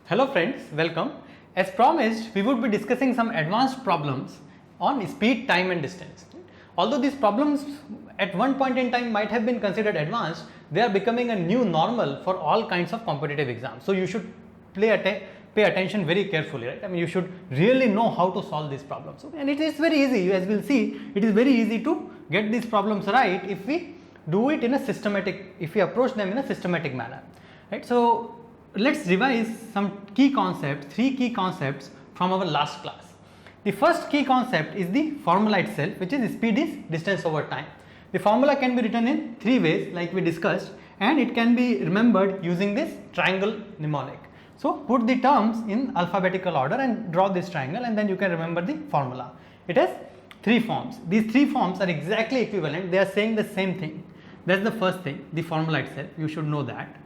Hello friends, welcome. As promised, we would be discussing some advanced problems on speed, time and distance. Although these problems at one point in time might have been considered advanced, they are becoming a new normal for all kinds of competitive exams. So you should pay attention very carefully, right? I mean, you should really know how to solve these problems. And it is very easy, as we'll see, it is very easy to get these problems right if we do it in a systematic, if we approach them in a systematic manner, right? So let's revise some key concepts, three key concepts from our last class. The first key concept is the formula itself, which is speed is distance over time. The formula can be written in three ways like we discussed, and it can be remembered using this triangle mnemonic. So put the terms in alphabetical order and draw this triangle, and then you can remember the formula. It has three forms. These three forms are exactly equivalent. They are saying the same thing. That's the first thing, the formula itself. You should know that.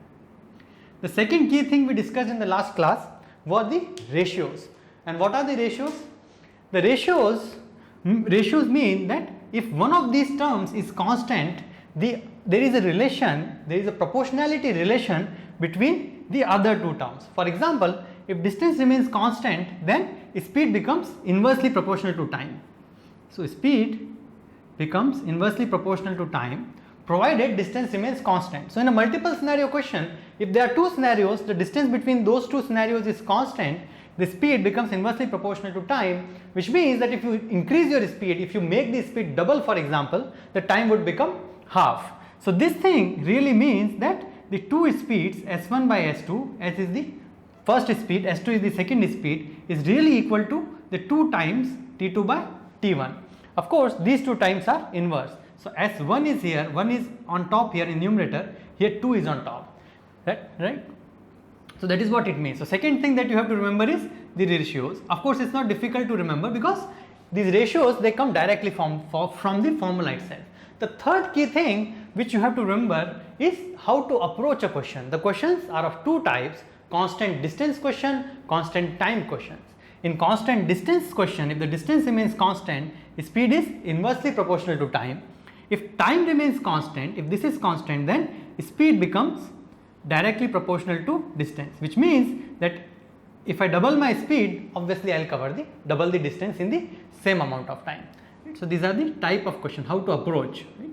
The second key thing we discussed in the last class were the ratios. And what are the ratios? The ratios mean that if one of these terms is constant, there is a relation, there is a proportionality relation between the other two terms. For example, if distance remains constant, then speed becomes inversely proportional to time. So speed becomes inversely proportional to time, provided distance remains constant. So in a multiple scenario question, if there are two scenarios, the distance between those two scenarios is constant, the speed becomes inversely proportional to time, which means that if you increase your speed, if you make the speed double, for example, the time would become half. So this thing really means that the two speeds, S1 by S2, S is the first speed, S2 is the second speed, is really equal to the 2 times T2 by T1. Of course, these two times are inverse. So S1 is here, 1 is on top here in numerator, here 2 is on top, right? So that is what it means. So second thing that you have to remember is the ratios. Of course, it's not difficult to remember because these ratios, they come directly from the formula itself. The third key thing which you have to remember is how to approach a question. The questions are of two types: constant distance question, constant time questions. In constant distance question, if the distance remains constant, speed is inversely proportional to time. If time remains constant, if this is constant, then speed becomes directly proportional to distance, which means that if I double my speed, obviously I will cover double the distance in the same amount of time. Right? So these are the type of question, how to approach. Right?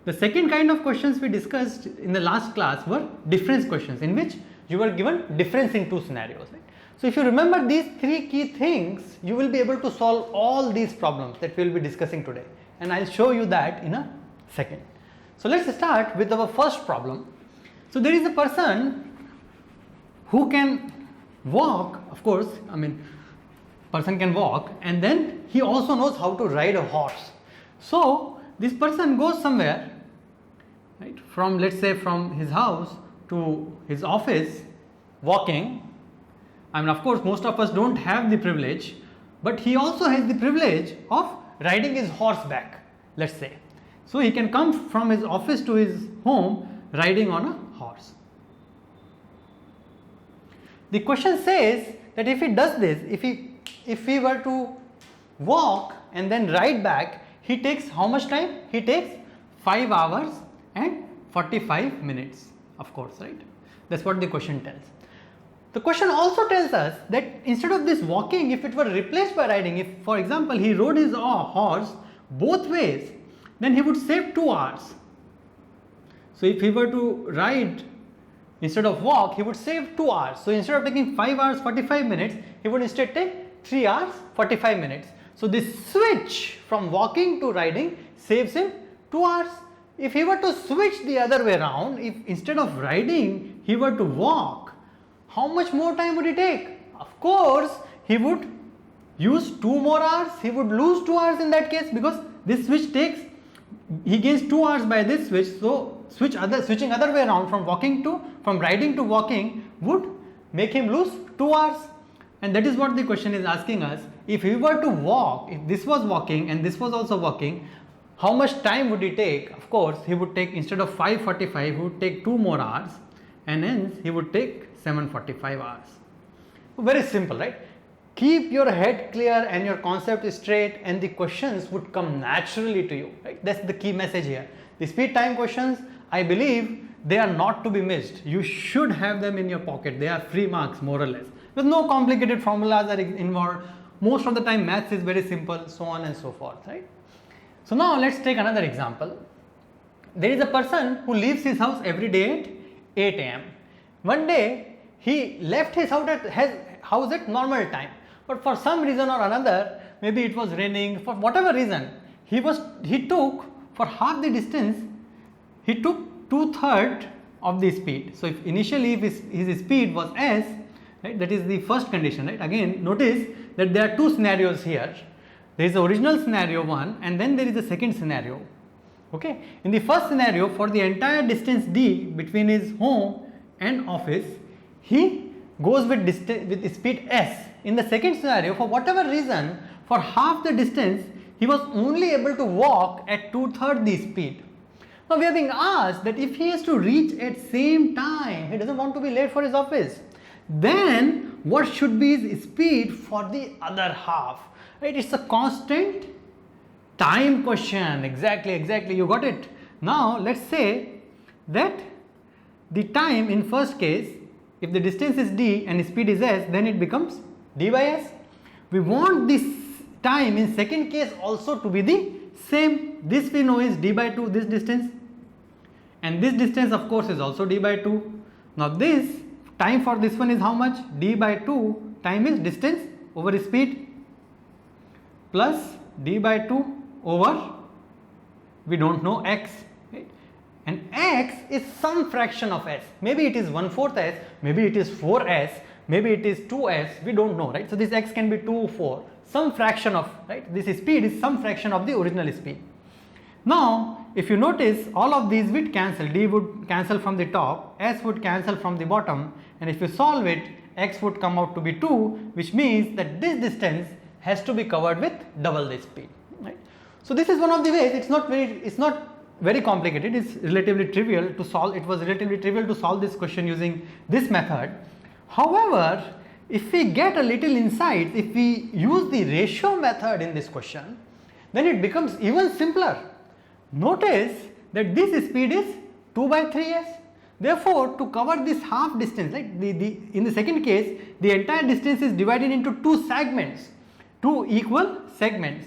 The second kind of questions we discussed in the last class were difference questions, in which you were given difference in two scenarios. Right? So if you remember these three key things, you will be able to solve all these problems that we will be discussing today, and I will show you that in a second. So let's start with our first problem. So there is a person who can walk, of course, I mean, person can walk, and then he also knows how to ride a horse. So this person goes somewhere, right, from, let's say, from his house to his office walking. I mean, of course, most of us don't have the privilege, but he also has the privilege of riding his horse back, let's say. So he can come from his office to his home riding on a horse. The question says that if he does this, if he were to walk and then ride back, he takes how much time? He takes 5 hours and 45 minutes, of course, right? That's what the question tells. The question also tells us that instead of this walking, if it were replaced by riding, if for example he rode his horse both ways, then he would save 2 hours. So if he were to ride instead of walk, he would save 2 hours. So instead of taking 5 hours 45 minutes, he would instead take 3 hours 45 minutes. So this switch from walking to riding saves him 2 hours. If he were to switch the other way around, if instead of riding he were to walk, how much more time would he take? Of course, he would use 2 more hours. He would lose 2 hours in that case, because this switch takes, he gains 2 hours by this switch. So switching other way around from riding to walking would make him lose 2 hours. And that is what the question is asking us. If he were to walk, if this was walking and this was also walking, how much time would he take? Of course, he would take, instead of 5:45, he would take 2 more hours, and hence he would take 7:45 hours. Very simple, right? Keep your head clear and your concept straight, and the questions would come naturally to you, right? That's the key message here. The speed time questions, I believe they are not to be missed. You should have them in your pocket. They are free marks more or less. With no complicated formulas are involved. Most of the time maths is very simple, so on and so forth, right? So now let's take another example. There is a person who leaves his house every day at 8 am. One day he left his house at normal time, but for some reason or another, maybe it was raining, for whatever reason, he took for half the distance, he took 2/3 of the speed. So if initially if his speed was s, right, that is the first condition, right? Again, notice that there are two scenarios here. There is the original scenario 1 and then there is the second scenario. Okay, in the first scenario, for the entire distance d between his home and office, he goes with speed s. In the second scenario, for whatever reason, for half the distance, he was only able to walk at 2/3 the speed. Now we are being asked that if he has to reach at same time, he doesn't want to be late for his office, then what should be his speed for the other half? Right? It's a constant time question. Exactly, you got it. Now let's say that the time in first case, if the distance is d and speed is s, then it becomes d by s. We want this time in second case also to be the same. This we know is d by 2, this distance, and this distance of course is also d by 2. Now this time for this one is how much? D by 2 time is distance over speed plus d by 2 over, we don't know, x, right? And x is some fraction of s. Maybe it is 1/4 s, maybe it is 4s, maybe it is 2s, we don't know, right? So this x can be 2, 4, some fraction of, right? This speed is some fraction of the original speed. Now if you notice, all of these would cancel. D would cancel from the top, s would cancel from the bottom, and if you solve it, x would come out to be 2, which means that this distance has to be covered with double the speed, right? So this is one of the ways. It's not very complicated. It's relatively trivial to solve. It was relatively trivial to solve this question using this method. However, if we get a little insight, if we use the ratio method in this question, then it becomes even simpler. Notice that this speed is 2 by 3s. Therefore, to cover this half distance, like in the second case, the entire distance is divided into two segments, two equal segments.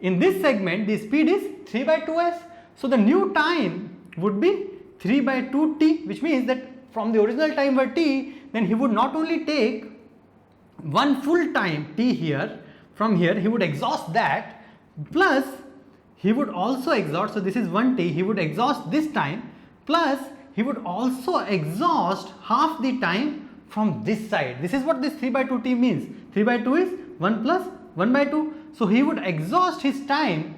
In this segment, the speed is 3 by 2s. So the new time would be 3 by 2t, which means that from the original time were t, then he would not only take one full time t here, from here he would exhaust that, plus he would also exhaust, so this is 1t, he would exhaust this time, plus he would also exhaust half the time from this side. This is what this 3 by 2t means. 3 by 2 is 1 plus 1 by 2. So he would exhaust his time,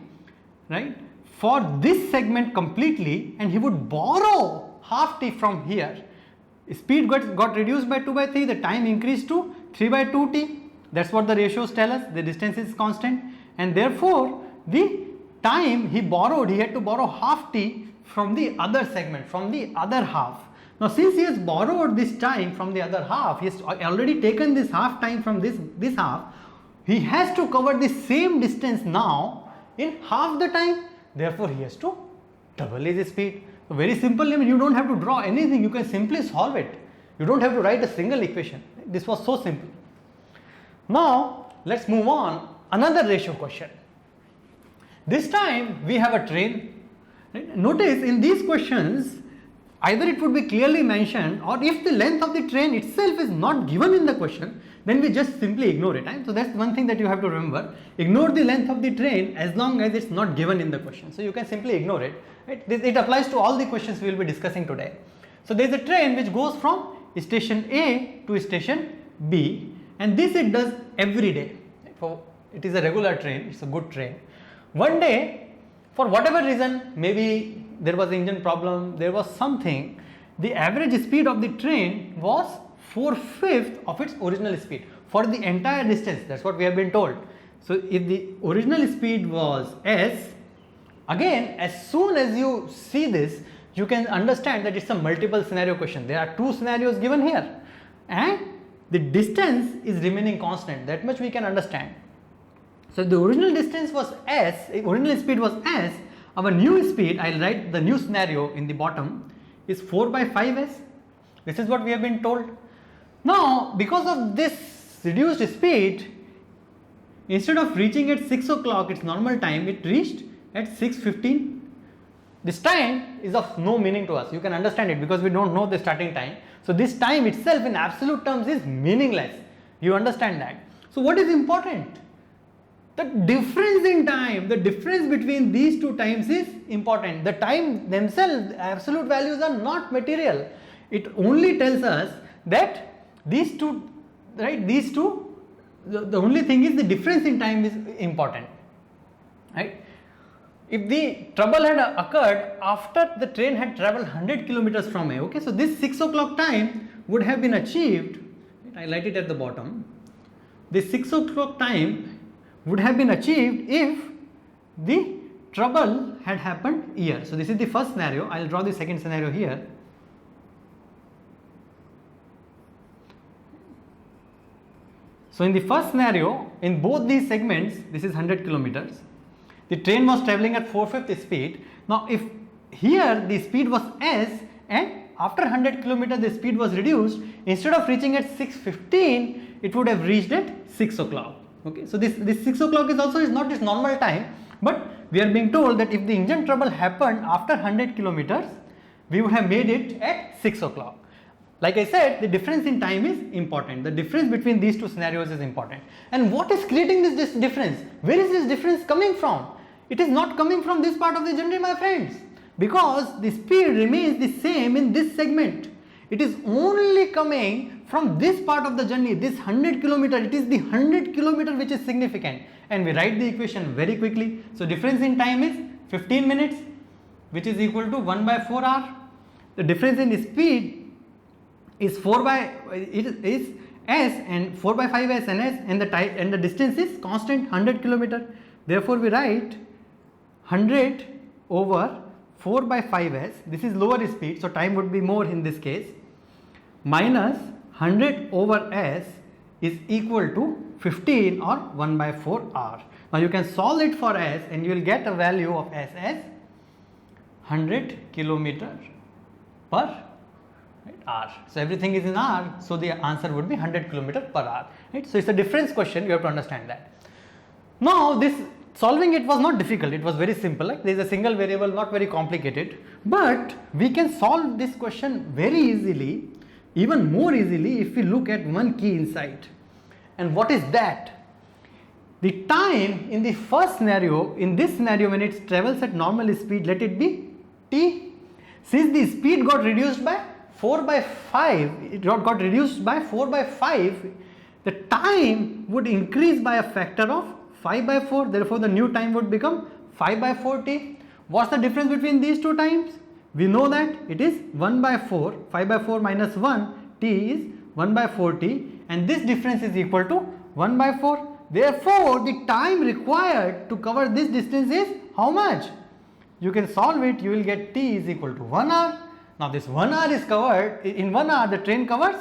right, for this segment completely, and he would borrow half t from here. Speed got reduced by 2 by 3, the time increased to 3 by 2t. That's what the ratios tell us. The distance is constant, and therefore the time he borrowed, he had to borrow half t from the other segment, from the other half. Now since he has borrowed this time from the other half, he has already taken this half time from this half, he has to cover the same distance now in half the time. Therefore he has to double his speed. So very simple. I mean, you don't have to draw anything, you can simply solve it. You don't have to write a single equation. This was so simple. Now let's move on. Another ratio question. This time we have a train. Right? Notice in these questions, either it would be clearly mentioned, or if the length of the train itself is not given in the question, then we just simply ignore it. Right? So that's one thing that you have to remember. Ignore the length of the train as long as it's not given in the question. So you can simply ignore it. Right? It applies to all the questions we will be discussing today. So there is a train which goes from station A to station B, and this it does every day. Right? It is a regular train, it's a good train. One day, for whatever reason, maybe there was an engine problem, there was something, the average speed of the train was 4/5 of its original speed for the entire distance. That's what we have been told. So if the original speed was s, again, as soon as you see this, you can understand that it's a multiple scenario question. There are two scenarios given here, and the distance is remaining constant. That much we can understand. So the original distance was s, original speed was s. Our new speed, I'll write the new scenario in the bottom, is 4 by 5s. This is what we have been told. Now, because of this reduced speed, instead of reaching at 6 o'clock its normal time, it reached at 6:15. This time is of no meaning to us. You can understand it because we don't know the starting time. So this time itself in absolute terms is meaningless. You understand that. So what is important? The difference in time, the difference between these two times is important. The time themselves, absolute values are not material. It only tells us that these two, right, the only thing is the difference in time is important, right? If the trouble had occurred after the train had travelled 100 kilometers from A, okay, so this 6 o'clock time would have been achieved, I write it at the bottom, this 6 o'clock time would have been achieved if the trouble had happened here. So this is the first scenario. I will draw the second scenario here. So in the first scenario, in both these segments, this is 100 kilometers. The train was travelling at 4/5 speed. Now if here the speed was s and after 100 kilometers the speed was reduced, instead of reaching at 6:15, it would have reached at 6 o'clock. Okay, so this 6 o'clock is also not its normal time, but we are being told that if the engine trouble happened after 100 kilometers, we would have made it at 6 o'clock. Like I said, the difference in time is important. The difference between these two scenarios is important. And what is creating this difference? Where is this difference coming from? It is not coming from this part of the journey, my friends, because the speed remains the same in this segment. It is only coming from this part of the journey, this 100 kilometer. It is the 100 kilometer which is significant, and we write the equation very quickly. So difference in time is 15 minutes, which is equal to 1 by 4 hour. The difference in speed is 4 by is s and 4 by 5 s and s, and the distance is constant 100 kilometer. Therefore we write 100 over 4 by 5s, this is lower speed, so time would be more in this case, minus 100 over s is equal to 15 or 1 by 4 hour. Now you can solve it for s and you will get a value of s as 100 kilometer per hour. So everything is in hour, so the answer would be 100 kilometer per hour. Right? So it's a difference question, you have to understand that. Now this solving it was not difficult, it was very simple. Like there is a single variable, not very complicated, but we can solve this question very easily, even more easily if we look at one key insight. And what is that? The time in the first scenario, in this scenario when it travels at normal speed, let it be t. Since the speed got reduced by 4 by 5, it got reduced by 4 by 5, the time would increase by a factor of 5 by 4, therefore the new time would become 5 by 4t. What's the difference between these two times? We know that it is 1 by 4, 5 by 4 minus 1, t is 1 by 4t, and this difference is equal to 1 by 4. Therefore, the time required to cover this distance is how much? You can solve it, you will get t is equal to 1 hour. Now this 1 hour is covered, in 1 hour the train covers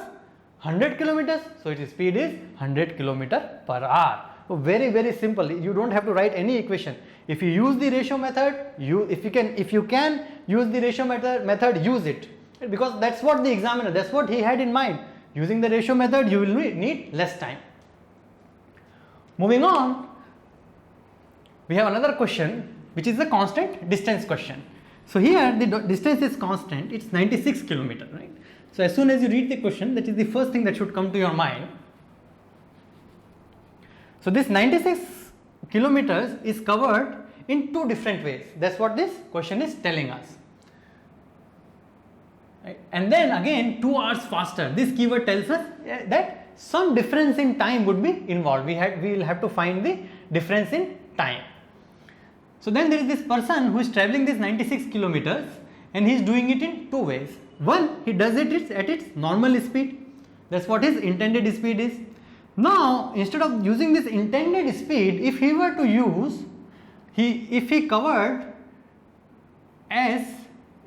100 kilometers, so its speed is 100 kilometer per hour. So very simple, you don't have to write any equation. If you use the ratio method, if you can use the ratio method, use it, because that's what the examiner, that's what he had in mind. Using the ratio method, you will need less time. Moving on, we have another question which is a constant distance question. So here the distance is constant, it's 96 kilometer, right? So as soon as you read the question, that is the first thing that should come to your mind. So this 96 kilometers is covered in two different ways. That's what this question is telling us. Right? And then again 2 hours faster. This keyword tells us that some difference in time would be involved. We will have to find the difference in time. So then there is this person who is traveling this 96 kilometers and he is doing it in two ways. One, he does it at its normal speed. That's what his intended speed is. Now, instead of using this intended speed, if he were to use, if he covered s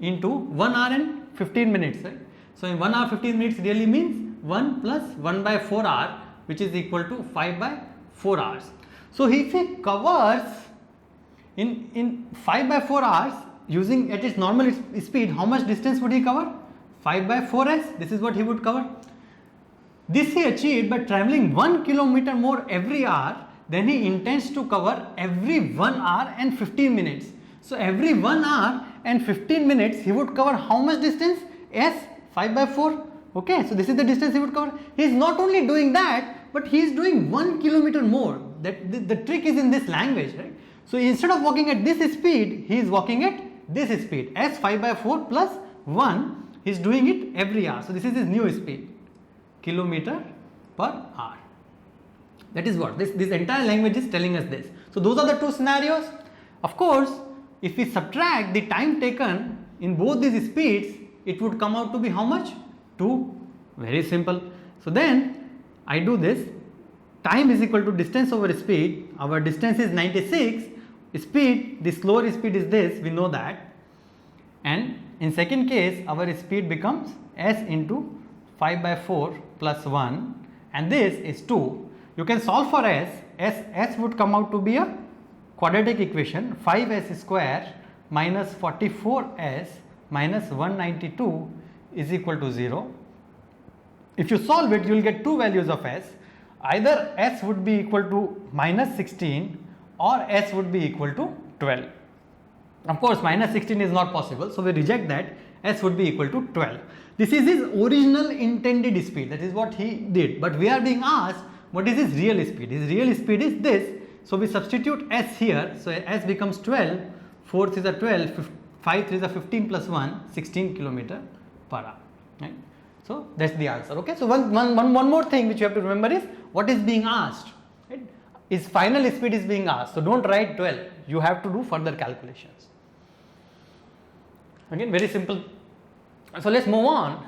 into 1 hour and 15 minutes, right? So in 1 hour 15 minutes really means 1 plus 1 by 4 hour, which is equal to 5 by 4 hours. So if he covers in 5 by 4 hours, using at its normal speed, how much distance would he cover? 5 by 4s, this is what he would cover. This he achieved by traveling 1 kilometer more every hour than he intends to cover every 1 hour and 15 minutes. So every 1 hour and 15 minutes he would cover how much distance? S 5 by 4. Okay, so this is the distance he would cover. He is not only doing that, but he is doing 1 kilometer more. That the trick is in this language, right? So instead of walking at this speed, he is walking at this speed. S 5 by 4 plus 1, he is doing it every hour. So this is his new speed, kilometer per hour. That is what this entire language is telling us this. So those are the two scenarios. Of course, if we subtract the time taken in both these speeds, it would come out to be how much? 2. Very simple. So then I do this. Time is equal to distance over speed. Our distance is 96. Speed, the slower speed is this, we know that. And in second case, our speed becomes S into 5 by 4 plus 1, and this is 2. You can solve for S would come out to be a quadratic equation, 5s square minus 44s minus 192 is equal to 0. If you solve it, you will get two values of S. Either S would be equal to minus 16 or S would be equal to 12. Of course, minus 16 is not possible, so we reject that. S would be equal to 12. This is his original intended speed, that is what he did. But we are being asked, what is his real speed? His real speed is this. So we substitute S here. So S becomes 12, 4 is a 12, 5 is a 15 plus 1, 16 kilometer per hour. Right? So that's the answer. Okay. So one more thing which you have to remember is what is being asked. Right? His final speed is being asked. So don't write 12. You have to do further calculations. Again, very simple. So let's move on.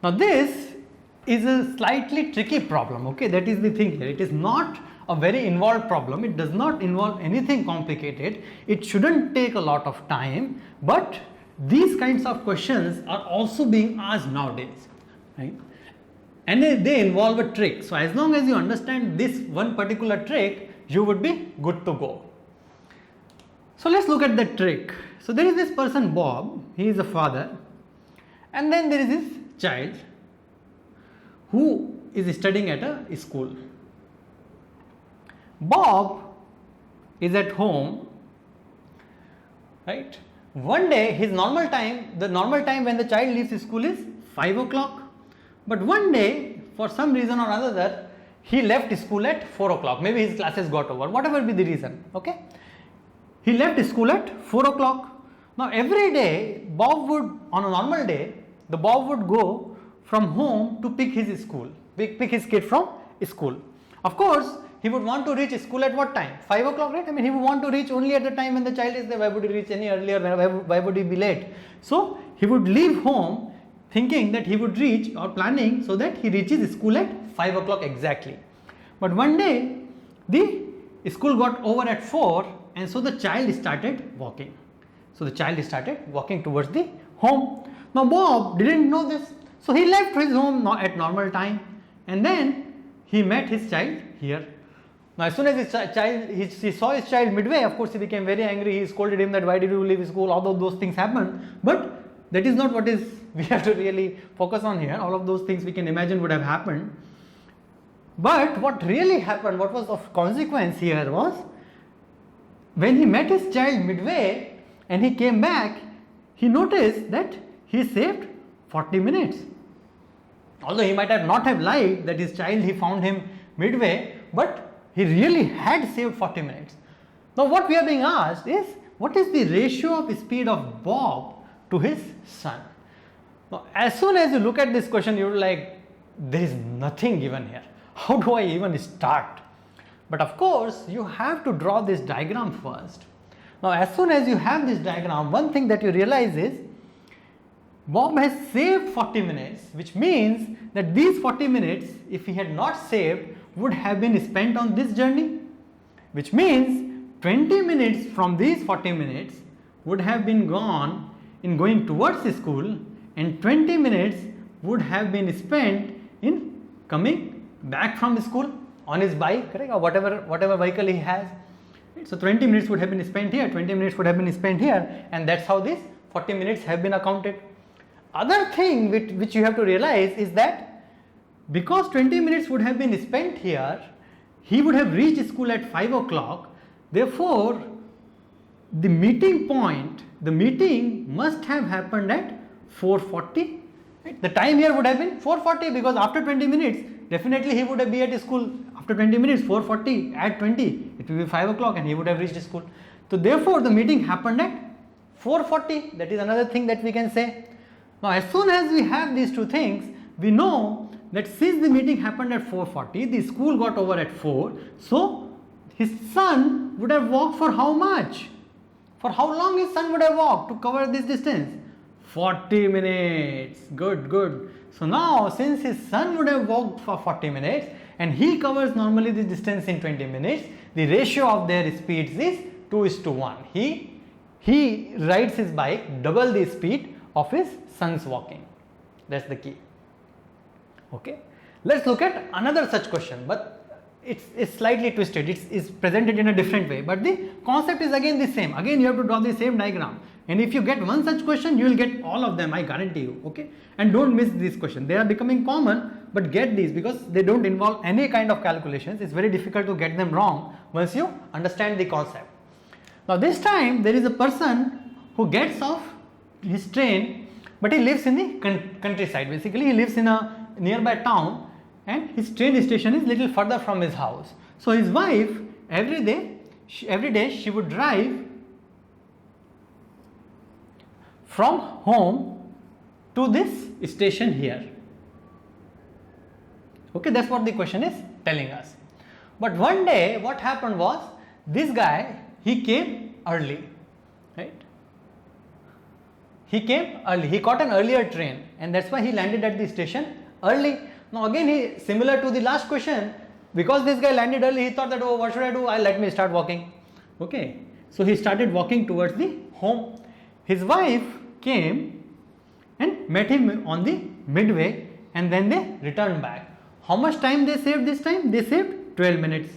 Now this is a slightly tricky problem. Okay, that is the thing here. It is not a very involved problem. It does not involve anything complicated. It shouldn't take a lot of time, but these kinds of questions are also being asked nowadays, right? And they involve a trick. So as long as you understand this one particular trick, you would be good to go. So let's look at that trick. So there is this person Bob, he is a father, and then there is this child who is studying at a school. Bob is at home, right? One day his normal time, the normal time when the child leaves school is 5 o'clock. But one day, for some reason or other, he left school at 4 o'clock. Maybe his classes got over, whatever be the reason, okay? He left school at 4 o'clock. Now every day, Bob would, on a normal day, the Bob would go from home to pick his his kid from school. Of course, he would want to reach school at what time? 5 o'clock, right? I mean, he would want to reach only at the time when the child is there. Why would he reach any earlier? Why would he be late? So he would leave home thinking that he would reach, or planning so that he reaches school at 5 o'clock exactly. But one day the school got over at 4, and so the child started walking. So the child started walking towards the home. Now Bob didn't know this, so he left his home at normal time, and then he met his child here. Now as soon as he saw his child midway, of course he became very angry. He scolded him that why did you leave school, all of those things happened. But that is not what is we have to really focus on here. All of those things we can imagine would have happened. But what really happened, what was of consequence here was, when he met his child midway and he came back, he noticed that he saved 40 minutes. Although he might have not have lied that his child, he found him midway, but he really had saved 40 minutes. Now what we are being asked is, what is the ratio of speed of Bob to his son? Now as soon as you look at this question, you are like, there is nothing given here. How do I even start? But of course, you have to draw this diagram first. Now as soon as you have this diagram, one thing that you realize is, Bob has saved 40 minutes, which means that these 40 minutes, if he had not saved, would have been spent on this journey, which means 20 minutes from these 40 minutes would have been gone in going towards the school, and 20 minutes would have been spent in coming back from the school on his bike, correct, or whatever vehicle he has. right? So 20 minutes would have been spent here, 20 minutes would have been spent here, and that's how these 40 minutes have been accounted. Other thing which you have to realize is that because 20 minutes would have been spent here, he would have reached school at 5 o'clock. Therefore, the meeting must have happened at 4:40. Right? The time here would have been 4:40 because after 20 minutes, definitely he would have been at school. After 20 minutes, 4:40, add 20, it will be 5 o'clock and he would have reached school. So therefore, the meeting happened at 4:40. That is another thing that we can say. Now, as soon as we have these two things, we know that since the meeting happened at 4:40, the school got over at 4. So his son would have walked for how much? For how long his son would have walked to cover this distance? 40 minutes. Good, good. So now, since his son would have walked for 40 minutes and he covers normally the distance in 20 minutes, the ratio of their speeds is 2:1. He rides his bike double the speed of his son's walking. That's the key. Okay. Let's look at another such question, but it's slightly twisted. It's presented in a different way, but the concept is again the same. Again, you have to draw the same diagram. And if you get one such question, you will get all of them, I guarantee you. Okay. And don't miss this question. They are becoming common, but get these because they don't involve any kind of calculations. It's very difficult to get them wrong once you understand the concept. Now, this time there is a person who gets off his train, but he lives in the countryside. Basically, he lives in a nearby town and his train station is little further from his house. So his wife every day she would drive from home to this station here. Okay, that's what the question is telling us. But one day what happened was, this guy, he came early, right? He came early, he caught an earlier train and that's why he landed at the station early. Now again, similar to the last question, because this guy landed early, he thought that, oh, what should I do? Let me start walking. Okay, so he started walking towards the home. His wife came and met him on the midway and then they returned back. How much time they saved this time? They saved 12 minutes.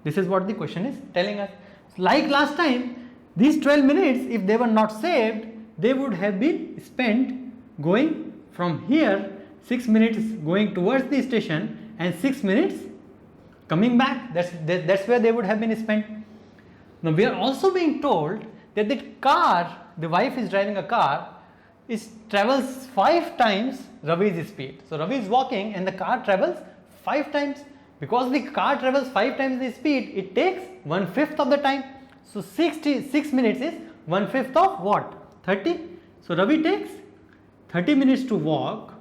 This is what the question is telling us. Like last time, these 12 minutes, if they were not saved, they would have been spent going from here, 6 minutes going towards the station and 6 minutes coming back. That's where they would have been spent. Now we are also being told that the car, the wife is driving a car, travels 5 times Ravi's speed. So Ravi is walking and the car travels 5 times. Because the car travels 5 times the speed, it takes 1/5 of the time. So 66 minutes is 1/5 of what? 30. So Ravi takes 30 minutes to walk.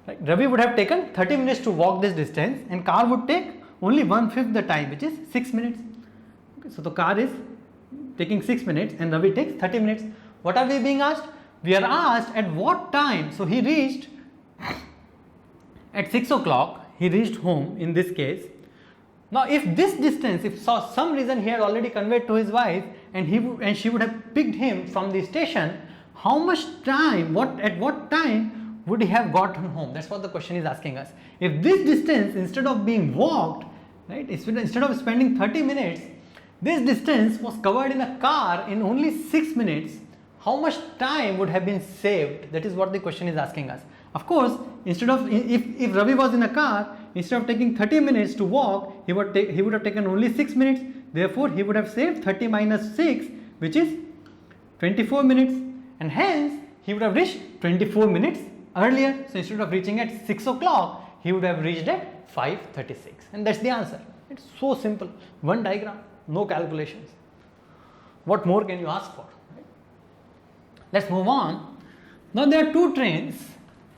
Right? Ravi would have taken 30 minutes to walk this distance and car would take only 1/5 the time, which is 6 minutes. Okay, so the car is taking 6 minutes and Ravi takes 30 minutes. What are we being asked? We are asked at what time. So he reached at 6 o'clock, he reached home in this case. Now if this distance, if for some reason he had already conveyed to his wife and she would have picked him from the station, how much time, at what time would he have gotten home? That's what the question is asking us. If this distance, instead of being walked, right, instead of spending 30 minutes, this distance was covered in a car in only 6 minutes, how much time would have been saved? That is what the question is asking us. Of course, instead of, if Ravi was in a car, instead of taking 30 minutes to walk, he would have taken only 6 minutes. Therefore, he would have saved 30 minus 6, which is 24 minutes. And hence, he would have reached 24 minutes earlier. So instead of reaching at 6 o'clock, he would have reached at 5:36. And that's the answer. It's so simple. One diagram, no calculations. What more can you ask for? Right? Let's move on. Now there are 2 trains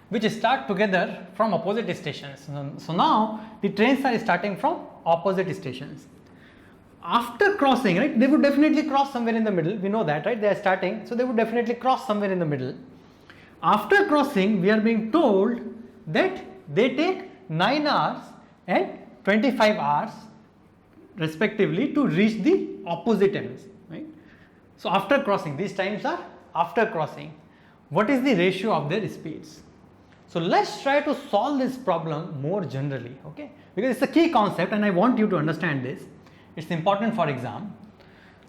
which start together from opposite stations. So now the trains are starting from opposite stations. After crossing, right, they would definitely cross somewhere in the middle. We know that, right? They are starting, so they would definitely cross somewhere in the middle. After crossing, we are being told that they take 9 hours and 25 hours respectively to reach the opposite ends, right? So after crossing, these times are after crossing. What is the ratio of their speeds? So let's try to solve this problem more generally, okay? Because it's a key concept and I want you to understand this. it's important for exam.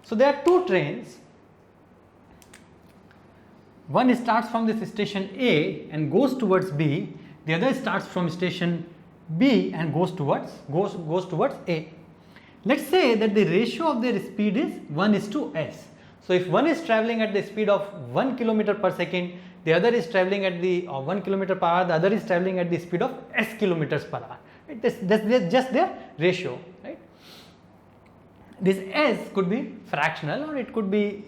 So there are two trains. One starts from this station A and goes towards B. The other starts from station B and goes towards A. Let's say that the ratio of their speed is 1:s. So if one is traveling at the speed of 1 kilometer per second, the other is traveling at the 1 kilometer per hour, the other is traveling at the speed of s kilometers per hour. Right? That's just their ratio. Right? This s could be fractional, or it could be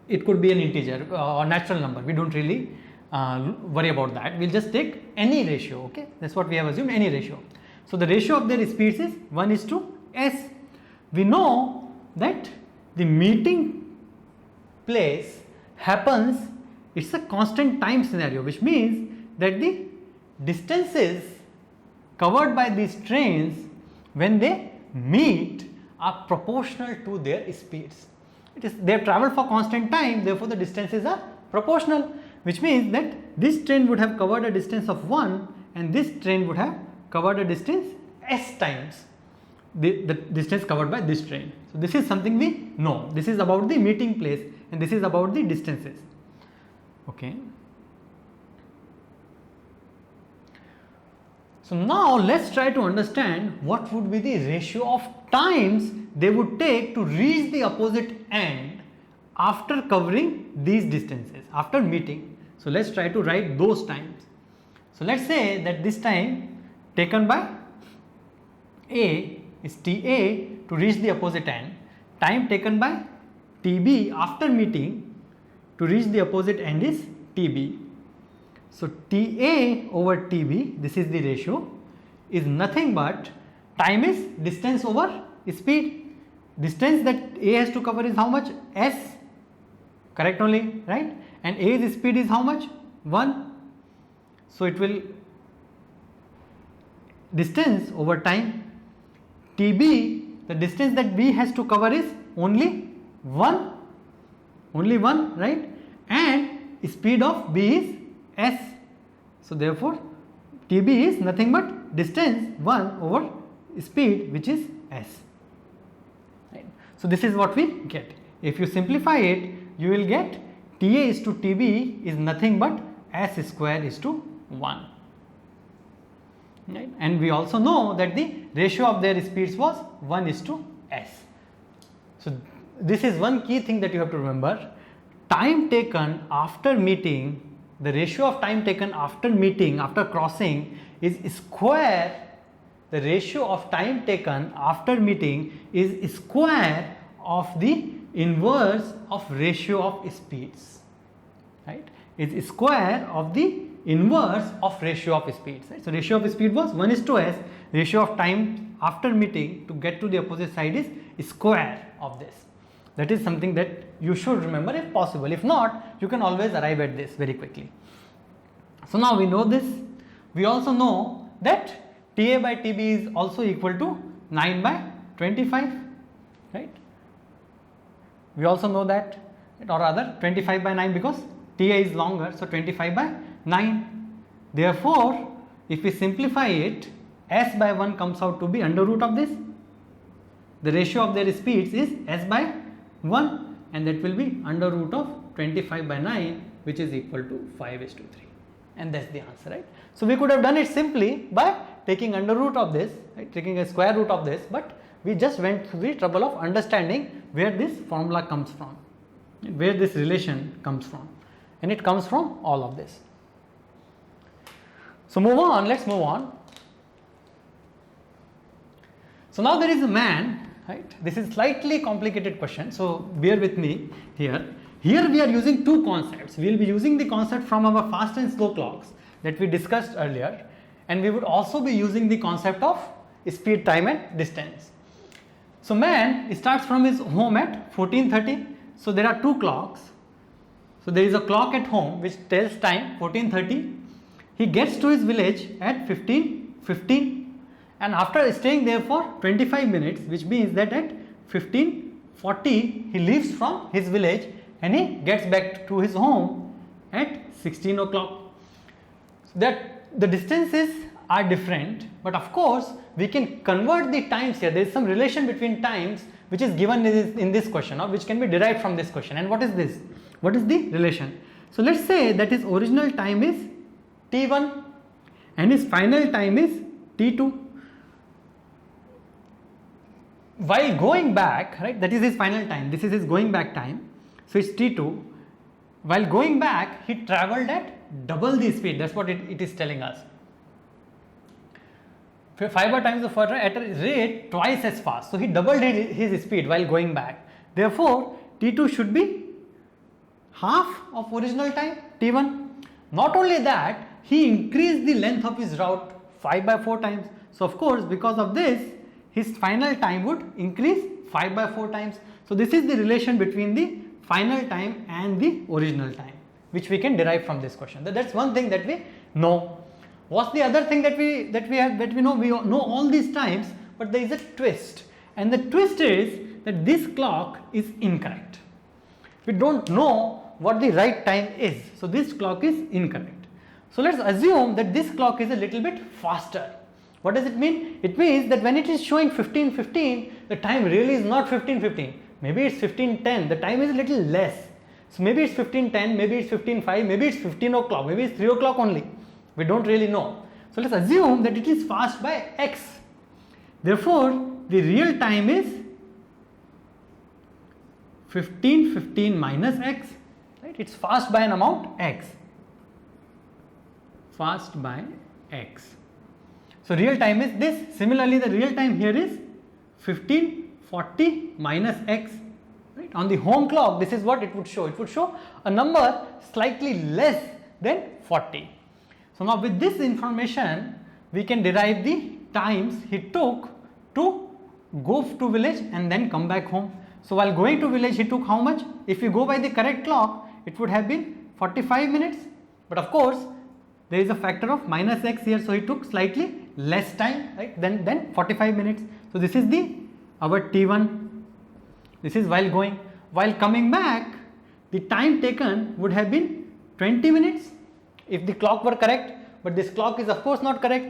an integer or natural number. We don't really worry about that. We'll just take any ratio. Okay, that's what we have assumed, any ratio. So the ratio of their speeds is 1:s. We know that the meeting place happens, it's a constant time scenario, which means that the distances covered by these trains when they meet are proportional to their speeds. They have traveled for constant time, therefore the distances are proportional, which means that this train would have covered a distance of 1 and this train would have covered a distance s times the distance covered by this train. So this is something we know. This is about the meeting place and this is about the distances. Okay. So now let's try to understand what would be the ratio of times they would take to reach the opposite end after covering these distances, after meeting. So let's try to write those times. So let's say that this time taken by A is TA to reach the opposite end, time taken by TB after meeting to reach the opposite end is TB. So TA over TB, this is the ratio, is nothing but time is distance over speed. Distance that A has to cover is how much? S, correct only, right? And A's speed is how much? 1. So it will distance over time. TB, the distance that B has to cover is only 1, right? And speed of B is S. So therefore TB is nothing but distance 1 over speed, which is S. Right? So this is what we get. If you simplify it, you will get TA is to TB is nothing but S square is to 1. Right? And we also know that the ratio of their speeds was 1:s. So this is one key thing that you have to remember. Time taken after meeting, the ratio of time taken after meeting, after crossing, is square. The ratio of time taken after meeting is square of the inverse of ratio of speeds. Right? It's square of the inverse of ratio of speeds. Right? So ratio of speed was 1:s. Ratio of time after meeting to get to the opposite side is square of this. That is something that you should remember if possible. If not, you can always arrive at this very quickly. So now we know this. We also know that TA by TB is also equal to 9 by 25. Right? We also know that, or rather 25 by 9, because TA is longer, so 25 by 9. Therefore, if we simplify it, S by 1 comes out to be under root of this. The ratio of their speeds is S by 1, and that will be under root of 25 by 9, which is equal to 5:3. And that's the answer, right? So we could have done it simply by taking under root of this, right? Taking a square root of this, but we just went through the trouble of understanding where this formula comes from, where this relation comes from, and it comes from all of this. So move on, let's move on. So now there is a man, right? This is slightly complicated question, so bear with me here. Here we are using two concepts. We will be using the concept from our fast and slow clocks that we discussed earlier, and we would also be using the concept of speed, time and distance. So man starts from his home at 14:30. So there are two clocks. So there is a clock at home which tells time 14:30. He gets to his village at 15:15, and after staying there for 25 minutes, which means that at 15:40 he leaves from his village and he gets back to his home at 16 o'clock. So that the distances are different, but of course we can convert the times here. There is some relation between times which is given in this question, or which can be derived from this question. And what is this? What is the relation? So let's say that his original time is t1 and his final time is t2. While going back, right, that is his final time, this is his going back time, so it's t2. While going back, he travelled at double the speed. That's what it is telling us. Fiber times the further at a rate twice as fast. So he doubled his speed while going back. Therefore, t2 should be half of original time, t1. Not only that, he increased the length of his route 5/4 times. So of course, because of this, his final time would increase 5/4 times. So this is the relation between the final time and the original time, which we can derive from this question. That's one thing that we know. What's the other thing that we know? We know all these times, but there is a twist, and the twist is that this clock is incorrect. We don't know what the right time is, so this clock is incorrect. So let's assume that this clock is a little bit faster. What does it mean? It means that when it is showing 15:15, the time really is not 15:15. Maybe it's 15:10. The time is a little less. So maybe it's 15:10, maybe it's 15:05, maybe it's 15 o'clock, maybe it's 3 o'clock only. We don't really know. So let's assume that it is fast by x. Therefore, the real time is 15:15 minus x. Right? It's fast by an amount x. Fast by x. So real time is this. Similarly, the real time here is 15:40 minus x. Right? On the home clock, this is what it would show. It would show a number slightly less than 40. So now with this information, we can derive the times he took to go to village and then come back home. So while going to village, he took how much? If we go by the correct clock, it would have been 45 minutes. But of course, there is a factor of minus x here, so he took slightly less time, right, than 45 minutes. So this is our t1. This is while going. While coming back, the time taken would have been 20 minutes if the clock were correct, but this clock is of course not correct.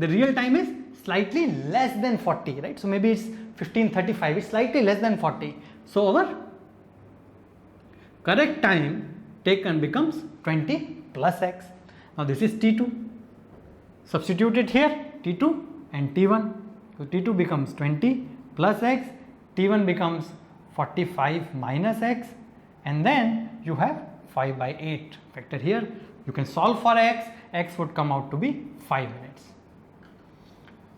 The real time is slightly less than 40, right? So maybe it's 15:35, it's slightly less than 40. So our correct time taken becomes 20 plus x. Now this is t2. Substitute it here, t2 and t1. So t2 becomes 20 plus x, t1 becomes 45 minus x, and then you have 5/8 factor here. You can solve for x, x would come out to be 5 minutes.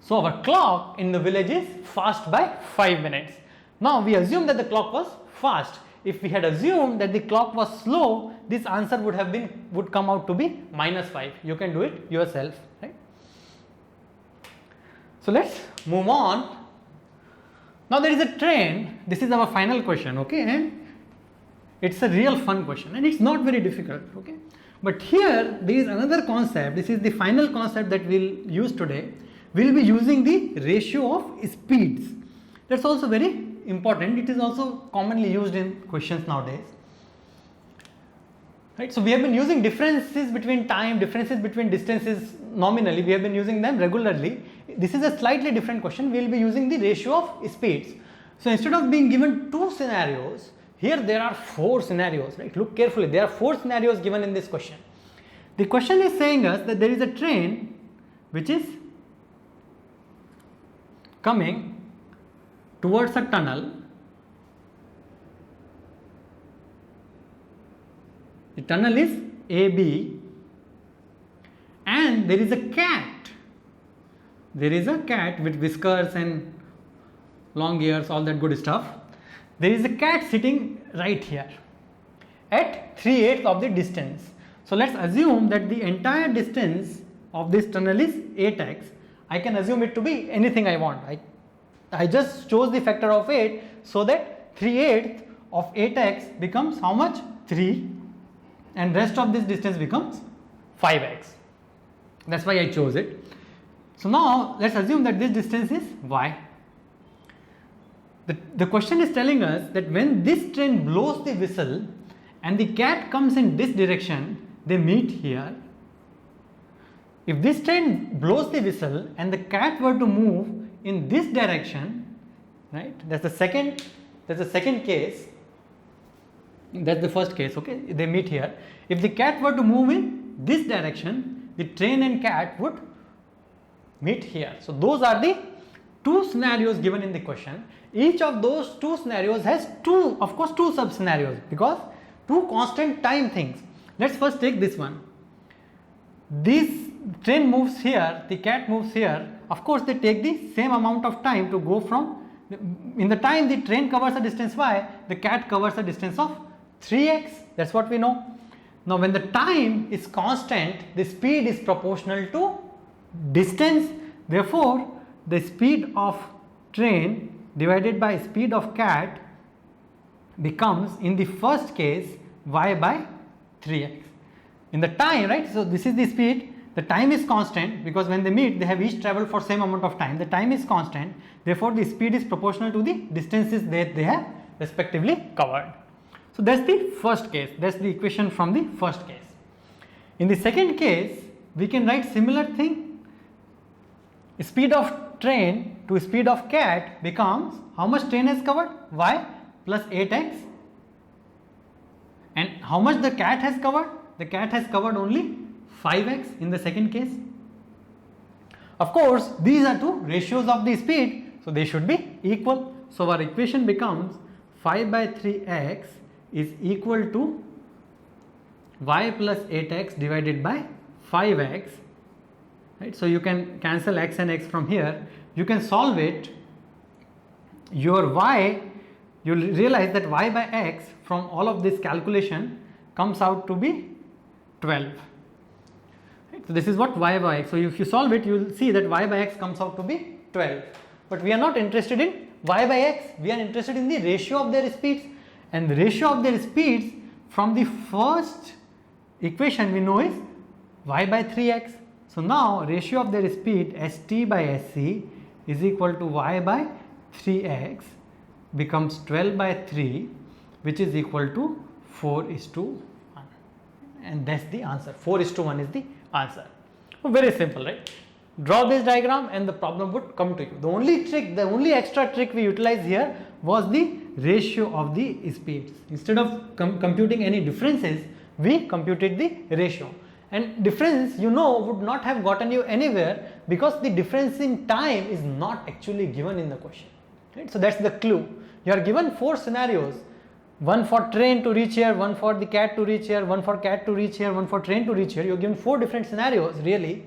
So our clock in the village is fast by 5 minutes. Now we assume that the clock was fast. If we had assumed that the clock was slow, this answer would come out to be -5. You can do it yourself, right? So let's move on. Now there is a train. This is our final question, okay? And it's a real fun question, and it's not very difficult, okay? But here there is another concept. This is the final concept that we'll use today. We'll be using the ratio of speeds. That's also very important. It is also commonly used in questions nowadays. Right? So we have been using differences between time, differences between distances nominally. We have been using them regularly. This is a slightly different question. We will be using the ratio of speeds. So instead of being given 2 scenarios, here there are 4 scenarios, right? Look carefully. There are 4 scenarios given in this question. The question is saying us that there is a train which is coming towards a tunnel. The tunnel is AB, and there is a cat. There is a cat with whiskers and long ears, all that good stuff. There is a cat sitting right here at 3/8 of the distance. So let's assume that the entire distance of this tunnel is 8x. I can assume it to be anything I want. I just chose the factor of 8 so that 3/8 of 8x becomes how much? 3, and rest of this distance becomes 5x. That's why I chose it. So now let's assume that this distance is y. The question is telling us that when this train blows the whistle and the cat comes in this direction, they meet here. if this train blows the whistle and the cat were to move in this direction, right? That's the second case. That's the first case, okay? They meet here. If the cat were to move in this direction, the train and cat would meet here. So those are the two scenarios given in the question. Each of those two scenarios has two sub scenarios, because two constant time things. Let's first take this one. This train moves here, the cat moves here. Of course, they take the same amount of time to go from, in the time the train covers a distance y, the cat covers a distance of 3x. That's what we know. Now when the time is constant, the speed is proportional to distance. Therefore, the speed of train divided by speed of cat becomes, in the first case, y by 3x. In the time, right? So this is the speed. The time is constant because when they meet, they have each traveled for same amount of time. The time is constant. Therefore, the speed is proportional to the distances that they have respectively covered. So that's the first case. That's the equation from the first case. In the second case, we can write similar thing. Speed of train to speed of cat becomes, how much train has covered? Y plus 8x. And how much the cat has covered? The cat has covered only 5x in the second case. Of course, these are two ratios of the speed, so they should be equal. So our equation becomes 5 by 3x is equal to y plus 8x divided by 5x. Right? So you can cancel x and x from here. You can solve it. Your y, you will realize that y by x from all of this calculation comes out to be 12. Right? So this is what y by x. So if you solve it, you will see that y by x comes out to be 12. But we are not interested in y by x. We are interested in the ratio of their speeds. And the ratio of their speeds from the first equation we know is y by 3x. So now ratio of their speed st by sc is equal to y by 3x becomes 12 by 3, which is equal to 4:1. And that's the answer. 4:1 is the answer. So very simple, right? Draw this diagram and the problem would come to you. The only extra trick we utilized here was the ratio of the speeds. Instead of computing any differences, we computed the ratio. And difference, would not have gotten you anywhere because the difference in time is not actually given in the question. Right? So that's the clue. You are given 4 scenarios. One for train to reach here, one for the cat to reach here, one for cat to reach here, one for train to reach here. You are given 4 different scenarios really.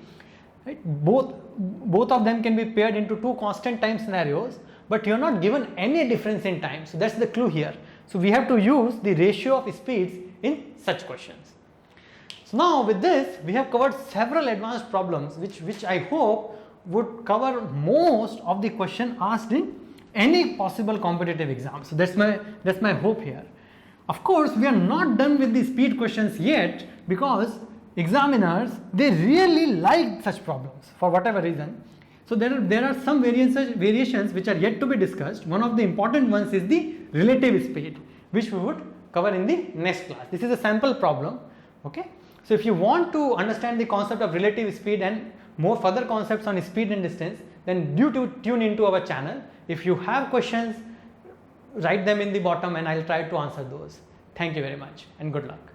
Right? Both of them can be paired into 2 constant time scenarios, but you are not given any difference in time. So that's the clue here. So we have to use the ratio of speeds in such questions. So now with this, we have covered several advanced problems which I hope would cover most of the question asked in any possible competitive exam. So that's my hope here. Of course, we are not done with the speed questions yet because examiners, they really like such problems for whatever reason. So there are some variations which are yet to be discussed. One of the important ones is the relative speed, which we would cover in the next class. This is a sample problem. Okay. So if you want to understand the concept of relative speed and more further concepts on speed and distance, then do tune into our channel. If you have questions, write them in the bottom and I'll try to answer those. Thank you very much and good luck.